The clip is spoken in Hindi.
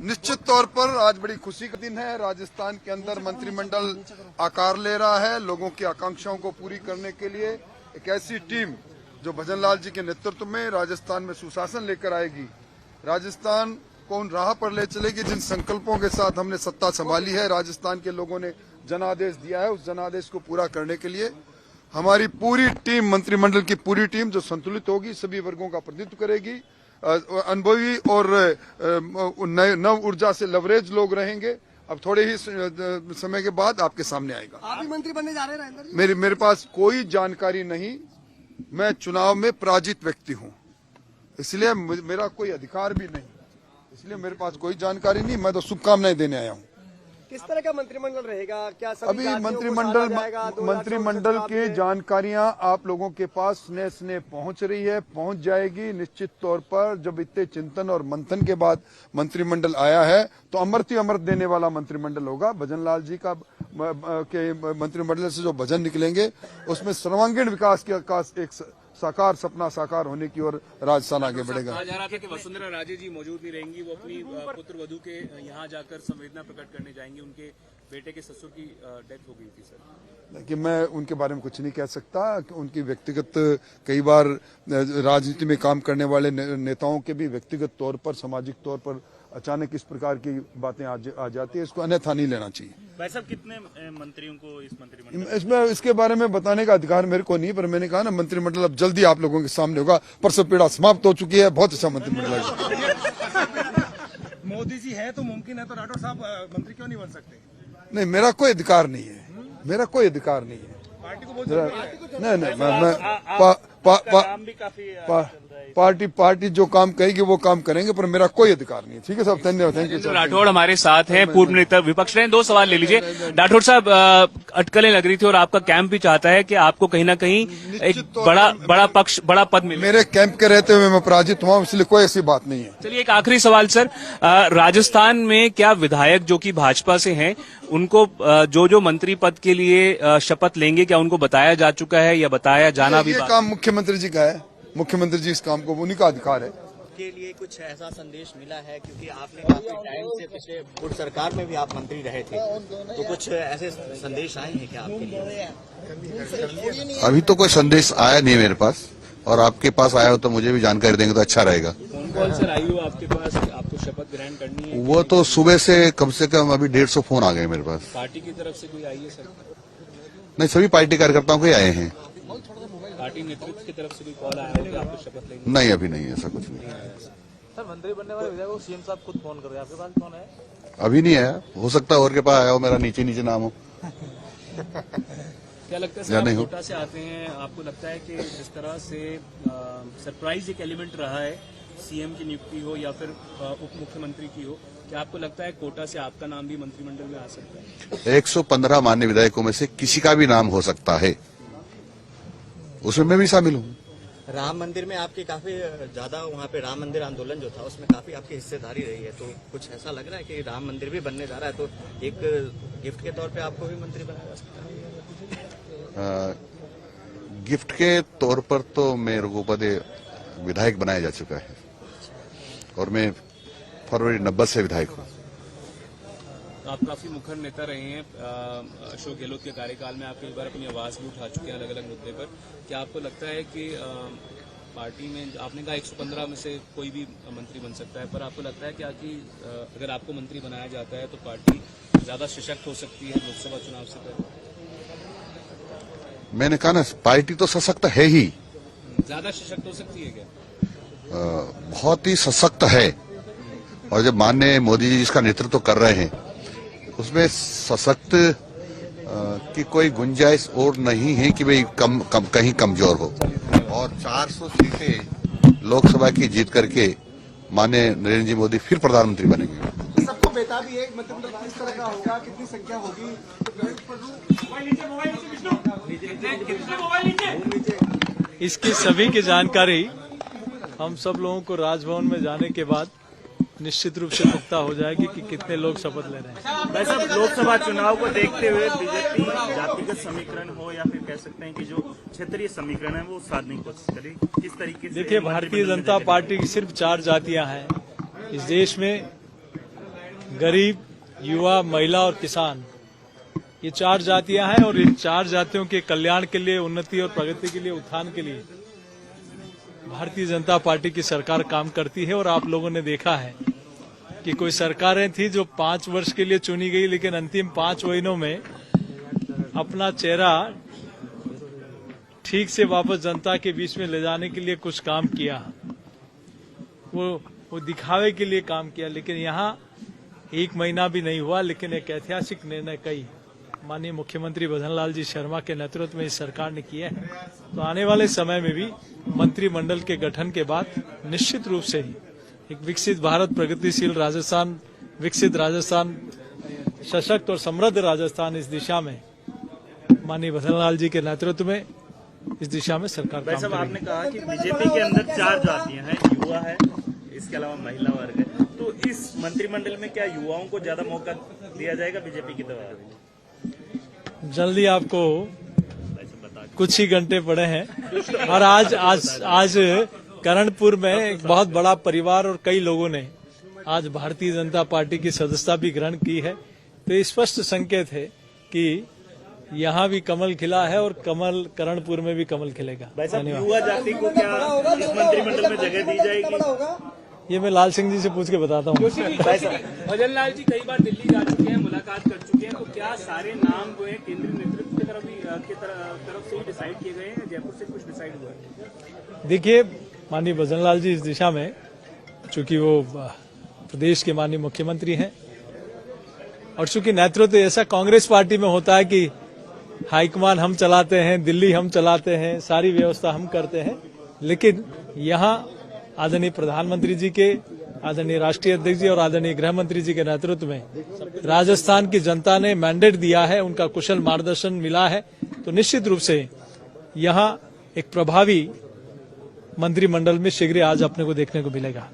निश्चित तौर पर आज बड़ी खुशी का दिन है। राजस्थान के अंदर मंत्रिमंडल आकार ले रहा है। लोगों की आकांक्षाओं को पूरी करने के लिए एक ऐसी टीम जो भजन लाल जी के नेतृत्व में राजस्थान में सुशासन लेकर आएगी, राजस्थान को उन राह पर ले चलेगी जिन संकल्पों के साथ हमने सत्ता संभाली है। राजस्थान के लोगों ने जनादेश दिया है, उस जनादेश को पूरा करने के लिए हमारी पूरी टीम, मंत्रिमंडल की पूरी टीम जो संतुलित होगी, सभी वर्गों का प्रतिनिधित्व करेगी, अनुभवी और नव ऊर्जा से लवरेज लोग रहेंगे। अब थोड़े ही समय के बाद आपके सामने आएगा। आप भी मंत्री बनने जा रहे हैं राजेंद्र जी? मेरे पास कोई जानकारी नहीं। मैं चुनाव में पराजित व्यक्ति हूं, इसलिए मेरा कोई अधिकार भी नहीं, इसलिए मेरे पास कोई जानकारी नहीं। मैं तो शुभकामनाएं देने आया हूं। किस तरह का मंत्रिमंडल रहेगा? क्या सभी अभी मंत्रिमंडल की जानकारियां आप लोगों के पास स्नेह स्नेह पहुंच रही है, पहुंच जाएगी। निश्चित तौर पर जब इतने चिंतन और मंथन के बाद मंत्रिमंडल आया है तो अमृत ही अमृत देने वाला मंत्रिमंडल होगा। भजन लाल जी का के मंत्रिमंडल से जो भजन निकलेंगे उसमें सर्वांगीण विकास का एक साकार सपना साकार होने की ओर राजस्थान आगे बढ़ेगा। कहा जा रहा था कि वसुंधरा राजे जी मौजूद नहीं रहेंगी, वो अपनी पुत्र वधू के यहाँ जाकर संवेदना प्रकट करने जाएंगी। उनके बेटे के ससुर की डेथ हो गई थी सर। कि मैं उनके बारे में कुछ नहीं कह सकता। उनकी व्यक्तिगत, कई बार राजनीति में काम करने वाले नेताओं के भी व्यक्तिगत तौर पर, सामाजिक तौर पर अचानक इस प्रकार की बातें आ जाती है, इसको अन्यथा नहीं लेना चाहिए। भाई साहब, कितने मंत्रियों को इस मंत्रिमंडल इसमें इसके बारे में बताने का अधिकार मेरे को नहीं, पर मैंने कहा ना मंत्रिमंडल अब जल्दी आप लोगों के सामने होगा। परसों पीड़ा समाप्त हो चुकी है, बहुत अच्छा मंत्रिमंडल है। मोदी जी है तो मुमकिन है, तो राठौर साहब मंत्री क्यों नहीं बन सकते? नहीं, मेरा कोई अधिकार नहीं है, मेरा कोई अधिकार नहीं है। पार्टी को पार्टी जो काम कहेगी वो काम करेंगे, पर मेरा कोई अधिकार नहीं है। ठीक है साहब, धन्यवाद। Thank you. राठौड़ हमारे साथ हैं, पूर्व नेता विपक्ष रहे। 2 सवाल ले लीजिए राठौड़ साहब। अटकलें लग रही थी और आपका कैंप भी चाहता है कि आपको कहीं ना कहीं एक बड़ा पद मिले। मेरे कैंप के रहते हुए मैं पराजित हुआ, इसलिए कोई ऐसी बात नहीं है। चलिए, एक आखिरी सवाल सर। राजस्थान में क्या विधायक जो कि भाजपा से हैं, उनको जो मंत्री पद के लिए शपथ लेंगे, क्या उनको बताया जा चुका है या बताया जाना भी? ये काम मुख्यमंत्री जी का है, मुख्यमंत्री जी इस काम को, उन्हीं का अधिकार है। के लिए कुछ ऐसा संदेश मिला है, क्योंकि आपने काफी टाइम से पिछले गुट सरकार में भी आप मंत्री रहे थे, तो कुछ ऐसे संदेश आए हैं क्या आपके लिए? अभी तो कोई संदेश आया नहीं मेरे पास, और आपके पास आया हो तो मुझे भी जानकारी देंगे तो अच्छा रहेगा। कौन कौन सर आई हो आपके पास, आपको शपथ ग्रहण करनी है? वो तो सुबह से कम अभी 150 फोन आ गए मेरे पास। पार्टी की तरफ से कोई आई है सर? नहीं, सभी पार्टी कार्यकर्ताओं के आए हैं। पार्टी नेतृत्व की तरफ से कोई कॉल आया है कि आपको शपथ लेंगे? नहीं, अभी नहीं, ऐसा कुछ नहीं। सर, मंत्री बनने वाले विधायक को सीएम साहब खुद फोन कर रहे हैं, आपके पास फोन है? अभी नहीं आया, हो सकता है और के पास आया हो, मेरा नीचे नाम हो। क्या लगता है सर, आप कोटा से आते हैं, आपको लगता है कि जिस तरह से सरप्राइज एक एलिमेंट रहा है, सीएम की नियुक्ति हो या फिर उप मुख्यमंत्री की हो, क्या आपको लगता है कोटा से आपका नाम भी मंत्रिमंडल में आ सकता है? 115 मान्य विधायकों में से किसी का भी नाम हो सकता है, उसमें मैं भी शामिल हूँ। राम मंदिर में आपकी काफी ज्यादा, वहाँ पे राम मंदिर आंदोलन जो था उसमें काफी आपकी हिस्सेदारी रही है, तो कुछ ऐसा लग रहा है कि राम मंदिर भी बनने जा रहा है, तो एक गिफ्ट के तौर पे आपको भी मंत्री बनाया जा सकता है? गिफ्ट के तौर पर तो मेरे को पद विधायक बनाया जा चुका है, और मैं फरवरी 90 से विधायक हूँ। आप काफी मुखर नेता रहे हैं। अशोक गहलोत के कार्यकाल में आप कई बार अपनी आवाज भी उठा चुके हैं अलग अलग मुद्दे पर। क्या आपको लगता है कि पार्टी में, आपने कहा 115 में से कोई भी मंत्री बन सकता है, पर आपको लगता है क्या कि अगर आपको मंत्री बनाया जाता है तो पार्टी ज्यादा सशक्त हो सकती है लोकसभा चुनाव से पहले? मैंने कहा ना, पार्टी तो सशक्त है ही। ज्यादा सशक्त हो सकती है क्या? बहुत ही सशक्त है, और जब माननीय मोदी जी जिसका नेतृत्व कर रहे हैं उसमें सशक्त की कोई गुंजाइश और नहीं है कि भाई कहीं कमजोर हो। और 400 सीटें लोकसभा की जीत करके माननीय नरेंद्र जी मोदी फिर प्रधानमंत्री बनेंगे। सबको बेताबी है, मंत्रिमंडल किस तरह का होगा, कितनी संख्या होगी? इसकी सभी की जानकारी हम सब लोगों को राजभवन में जाने के बाद निश्चित रूप से पुख्ता हो जाएगी कि कितने लोग शपथ ले रहे हैं। भाई साहब, लोकसभा चुनाव को देखते हुए बीजेपी जातिगत समीकरण हो या फिर कह सकते हैं कि जो क्षेत्रीय समीकरण है वो साधने की कोशिश करे, किस तरीके से? देखिए, भारतीय जनता पार्टी की सिर्फ 4 जातियां हैं इस देश में। गरीब, युवा, महिला और किसान, ये 4 जातियां हैं और इन 4 जातियों के कल्याण के लिए, उन्नति और प्रगति के लिए, उत्थान के लिए भारतीय जनता पार्टी की सरकार काम करती है। और आप लोगों ने देखा है कि कोई सरकारें थी जो 5 वर्ष के लिए चुनी गई, लेकिन अंतिम 5 महीनों में अपना चेहरा ठीक से वापस जनता के बीच में ले जाने के लिए कुछ काम किया, वो दिखावे के लिए काम किया। लेकिन यहाँ 1 महीना भी नहीं हुआ, लेकिन एक ऐतिहासिक निर्णय कई माननीय मुख्यमंत्री भजनलाल जी शर्मा के नेतृत्व में इस सरकार ने किया है। तो आने वाले समय में भी मंत्रिमंडल के गठन के बाद निश्चित रूप से ही एक विकसित भारत, प्रगतिशील राजस्थान, विकसित राजस्थान, सशक्त और समृद्ध राजस्थान, इस दिशा में माननीय भजनलाल जी के नेतृत्व में इस दिशा में सरकार भाई काम साहब, करेगी। आपने कहा कि बीजेपी के अंदर 4 जातियां हैं, युवा है, इसके अलावा महिला वर्ग है, तो इस मंत्रिमंडल में क्या युवाओं को ज्यादा मौका दिया जाएगा बीजेपी की तरफ? जल्दी आपको कुछ ही घंटे पड़े हैं और आज करणपुर में एक बहुत बड़ा परिवार और कई लोगों ने आज भारतीय जनता पार्टी की सदस्यता भी ग्रहण की है। तो ये स्पष्ट संकेत है कि यहाँ भी कमल खिला है और कमल करणपुर में भी कमल खिलेगा। भाई साहब, युवा जाति को क्या इस मंत्रिमंडल में जगह दी जाएगी? ये मैं लाल सिंह जी से पूछ के बताता हूँ। भजनलाल जी कई बार दिल्ली जा चुके हैं, मुलाकात कर चुके हैं, तो क्या सारे नाम जो है केंद्रीय नेतृत्व की तरफ से ही डिसाइड किए गए हैं? जयपुर से कुछ डिसाइड हुआ है? देखिए, माननीय भजनलाल जी इस दिशा में, चूंकि वो प्रदेश के माननीय मुख्यमंत्री हैं और चूंकि नेतृत्व ऐसा कांग्रेस पार्टी में होता है कि हाईकमान हम चलाते हैं, दिल्ली हम चलाते हैं, सारी व्यवस्था हम करते हैं, लेकिन यहाँ आदरणीय प्रधानमंत्री जी के, आदरणीय राष्ट्रीय अध्यक्ष जी और आदरणीय गृह मंत्री जी के नेतृत्व में राजस्थान की जनता ने मैंडेट दिया है, उनका कुशल मार्गदर्शन मिला है। तो निश्चित रूप से यहाँ एक प्रभावी मंत्रिमंडल में शीघ्र आज अपने को देखने को मिलेगा।